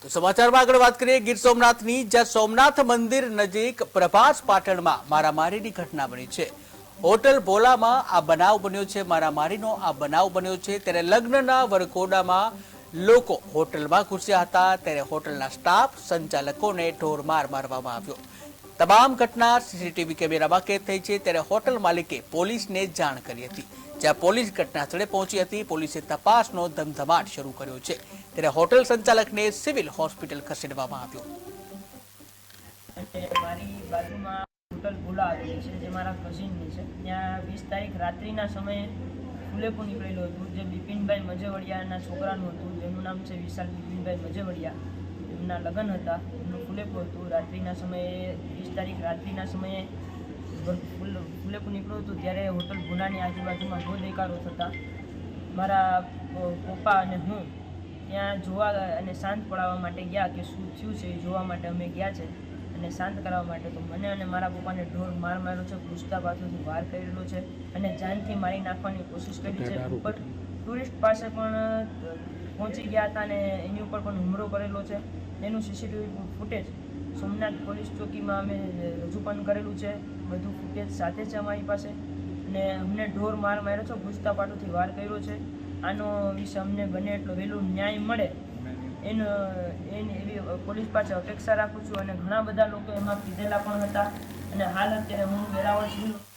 તો સમાચારમાં આગળ વાત કરીએ ગીર સોમનાથની, જ્યાં સોમનાથ મંદિર નજીક પ્રભાસ પાટણમાં મારામારીની ઘટના બની છે। હોટલ ભોલામાં આ બનાવ બન્યો છે। મારામારીનો આ બનાવ બન્યો છે ત્યારે લગ્નના વરઘોડામાં લોકો હોટલમાં ઘૂસ્યા હતા ત્યારે હોટલના સ્ટાફ સંચાલકોને ઢોરમાર મારવામાં આવ્યો। તમામ ઘટના સીસીટીવી કેમેરામાં કેદ થઈ છે ત્યારે હોટલ માલિકે પોલીસને જાણ કરી હતી, જ્યાં પોલીસ ઘટના સ્થળે પહોંચી હતી। પોલીસે તપાસનો ધમધમાટ શરૂ કર્યો છે ત્યારે હોટલ સંચાલકને સિવિલ હોસ્પિટલ ખસેડવામાં આવ્યો। મારી બાજુમાં હોટલ ભોલા આવેલી છે, જે મારા કઝિનની છે। ત્યાં 20 તારીખ રાત્રિના સમયે ફુલેપું નીકળેલું હતું, જે બિપિનભાઈ મજેવડિયાના છોકરાનું હતું, જેનું નામ છે વિશાલ બિપિનભાઈ મજેવડિયા। એમના લગ્ન હતા, એમનું ફુલેપું હતું। રાત્રિના સમયે 20 તારીખ રાત્રિના સમયે ફુલેપું નીકળ્યું હતું ત્યારે હોટલ ભોલાની આજુબાજુમાં બહુ દેકારો થતા મારા પપ્પા અને હું ત્યાં જોવા અને શાંત પડાવવા માટે ગયા કે શું થયું છે એ જોવા માટે અમે ગયા છે અને શાંત કરાવવા માટે। તો મને અને મારા પપ્પાને ઢોર માર માર્યો છે, ઘૂસતા પાછળથી વાર કરેલો છે અને જાનથી મારી નાખવાની કોશિશ કરી છે। ઉપર ટુરિસ્ટ પાસે પણ પહોંચી ગયા હતા અને એની ઉપર પણ હુમલો કરેલો છે। એનું સીસીટીવી ફૂટેજ સોમનાથ પોલીસ ચોકીમાં અમે રજૂ પણ કરેલું છે। બધું ફૂટેજ સાથે છે અમારી પાસે અને અમને ઢોર માર માર્યો છે, ઘૂસતા પાટોથી વાર કર્યો છે। આનો વિશે અમને બને એટલો વહેલું ન્યાય મળે એની એવી પોલીસ પાસે અપેક્ષા રાખું છું અને ઘણા બધા લોકો એમાં પીધેલા પણ હતા અને હાલ અત્યારે હું વેરાવળ છું।